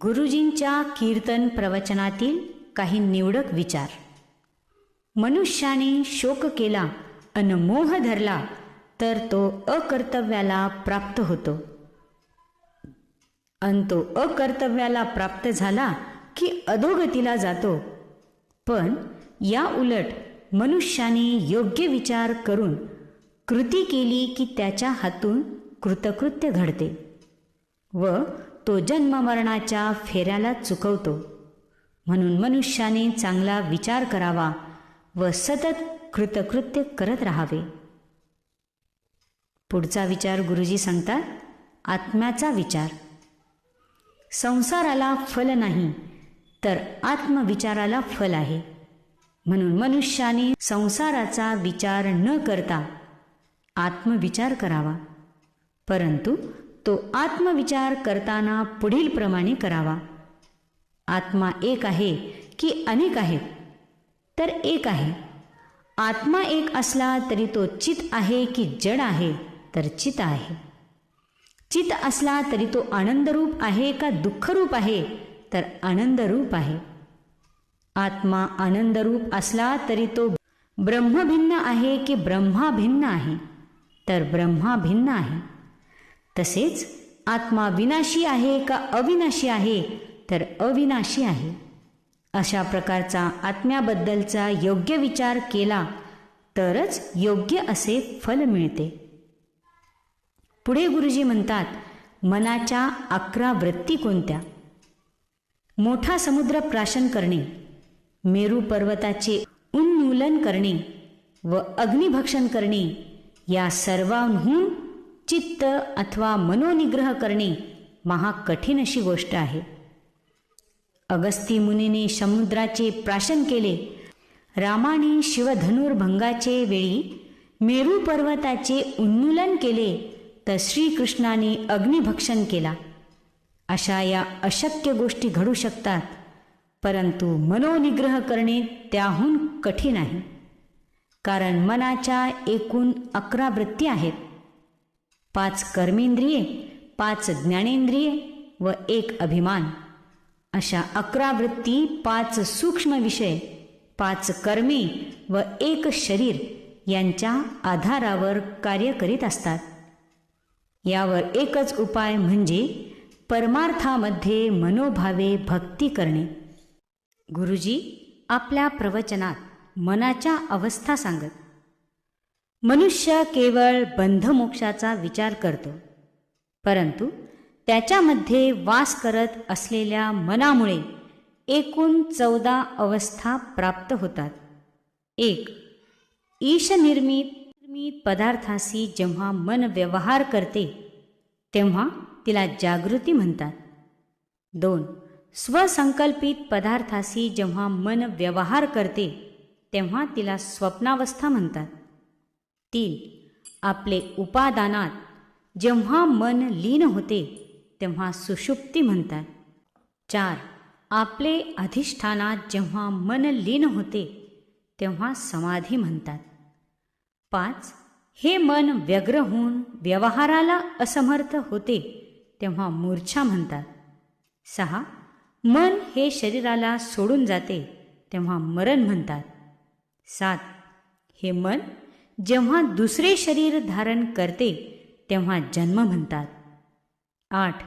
गुरुजींच्या कीर्तन प्रवचनातील काही निवडक विचार. मनुष्याने शोक केला अन मोह धरला तर तो अकर्तव्याला प्राप्त होतो, अन तो अकर्तव्याला प्राप्त झाला की अधोगतीला जातो. पण या उलट मनुष्याने योग्य विचार करून कृती केली की त्याच्या हातून कृतकृत्य घडते व तो जन्ममरणाच्या फेऱ्याला चुकवतो. म्हणून मनुष्याने चांगला विचार करावा व सतत कृतकृत्य करत राहावे. पुढचा विचार गुरुजी सांगतात, आत्म्याचा विचार. संसाराला फल नाही तर आत्मविचाराला फल आहे. म्हणून मनुष्याने संसाराचा विचार न करता आत्मविचार करावा. परंतु तो आत्मविचार करताना पुढील प्रमाणे करावा. आत्मा एक आहे की अनेक आहेत? तर एक आहे. आत्मा एक असला तरी तो चित आहे की जड आहे? तर चित आहे. चित असला तरी तो आनंदरूप आहे का दुःखरूप आहे? तर आनंदरूप आहे. आत्मा आनंदरूप असला तरी तो ब्रह्मभिन्न आहे की ब्रह्माभिन्न आहे? तर ब्रह्माभिन्न आहे. तसेच आत्मा विनाशी आहे का अविनाशी आहे? तर अविनाशी आहे. अशा प्रकारचा आत्म्याबद्दलचा योग्य विचार केला तरच योग्य असे फल मिळते. पुढे गुरुजी म्हणतात, मनाच्या 11 वृत्ती कोणत्या? मोठा समुद्र प्राशन करणे, मेरू पर्वताचे उन्मूलन करणे व अग्निभक्षण करणे या सर्वांहून चित्त अथवा मनोनिग्रह करणे महाकठीण अशी गोष्ट आहे. अगस्ती मुनीने समुद्राचे प्राशन केले. रामाने शिवधनुर्भंगाचे वेळी मेरू पर्वताचे उन्मूलन केले तर श्रीकृष्णाने अग्निभक्षण केला. अशा या अशक्य गोष्टी घडू शकतात, परंतु मनोनिग्रह करणे त्याहून कठीण आहे. कारण मनाच्या एकूण 11 वृत्ती आहेत. 5 कर्मेंद्रिये, 5 ज्ञानेंद्रिये व 1 अभिमान. अशा 11 वृत्ती 5 सूक्ष्म विषय, 5 कर्मे व 1 शरीर यांच्या आधारावर कार्य करीत असतात. यावर एकच उपाय म्हणजे परमार्थामध्ये मनोभावे भक्ती करणे. गुरुजी आपल्या प्रवचनात मनाच्या अवस्था सांगत, मनुष्य केवळ बंधमोक्षाचा विचार करतो, परंतु त्याच्यामध्ये वास करत असलेल्या मनामुळे एकूण 14 अवस्था प्राप्त होतात. 1. ईशनिर्मित पदार्थाशी जेव्हा मन व्यवहार करते तेव्हा तिला जागृती म्हणतात. 2. स्वसंकल्पित पदार्थाशी जेव्हा मन व्यवहार करते तेव्हा तिला स्वप्नावस्था म्हणतात. 3. आपले उपादानात जेव्हा मन लीन होते तेव्हा सुषुप्ती म्हणतात. 4. आपले अधिष्ठानात जेव्हा मन लीन होते तेव्हा समाधी म्हणतात. 5. हे मन व्यग्र होऊन व्यवहाराला असमर्थ होते तेव्हा मूर्छा म्हणतात. 6. मन हे शरीराला सोडून जाते तेव्हा मरण म्हणतात. 7. हे मन जेव्हा दुसरे शरीर धारण करते तेव्हा जन्म म्हणतात. 8.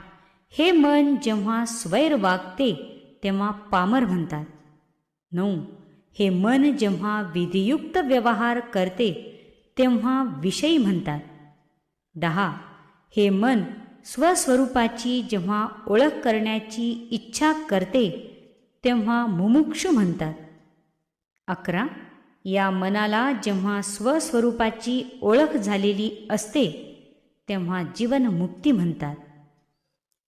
हे मन जेव्हा स्वैर वागते तेव्हा पामर म्हणतात. 9. हे मन जेव्हा विधियुक्त व्यवहार करते तेव्हा विषयी म्हणतात. 10. हे मन स्वस्वरूपाची जेव्हा ओळख करण्याची इच्छा करते तेव्हा मुमुक्षु म्हणतात. 11. या मनाला जेव्हा स्वस्वरूपाची ओळख झालेली असते तेव्हा जीवनमुक्ती म्हणतात.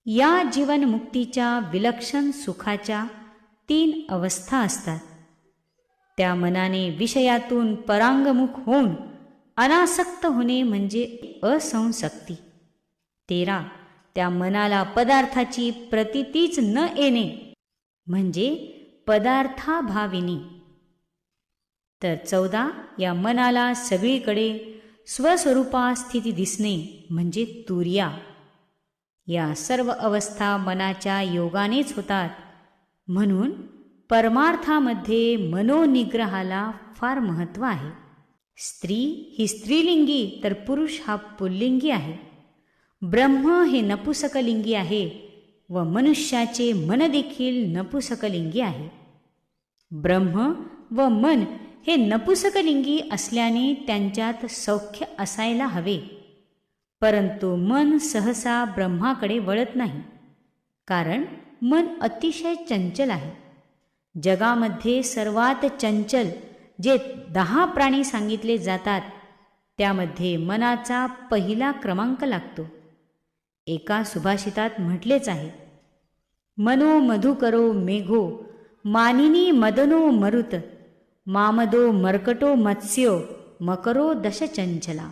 या जीवनमुक्तीच्या विलक्षण सुखाच्या 3 अवस्था असतात. त्या मनाने विषयातून परांगमुख होऊन अनासक्त होणे म्हणजे असंसक्ती. 13. त्या मनाला पदार्थाची प्रतीतीच न येणे म्हणजे पदार्थाभाविनी. तर 14. या मनाला सगळीकडे स्वस्वरूपा स्थिती दिसणे म्हणजे तुर्या. या सर्व अवस्था मनाच्या योगानेच होतात. म्हणून परमार्थामध्ये मनोनिग्रहाला फार महत्त्व आहे. स्त्री ही स्त्रीलिंगी तर पुरुष हा पुल्लिंगी आहे. ब्रह्म हे नपुसकलिंगी आहे व मनुष्याचे मन देखील नपुसकलिंगी आहे. ब्रह्म व मन हे नपुसकलिंगी असल्याने त्यांच्यात सौख्य असायला हवे. परंतु मन सहसा ब्रह्माकडे वळत नाही, कारण मन अतिशय चंचल आहे. जगामध्ये सर्वात चंचल जे 10 प्राणी सांगितले जातात त्यामध्ये मनाचा पहिला क्रमांक लागतो. एका सुभाषितात म्हटलेच आहे, मनो मधुकरो मेघो मानिनी मदनो मरुत मामदो मर्कटो मत्स्यो मकरो दशचंचला.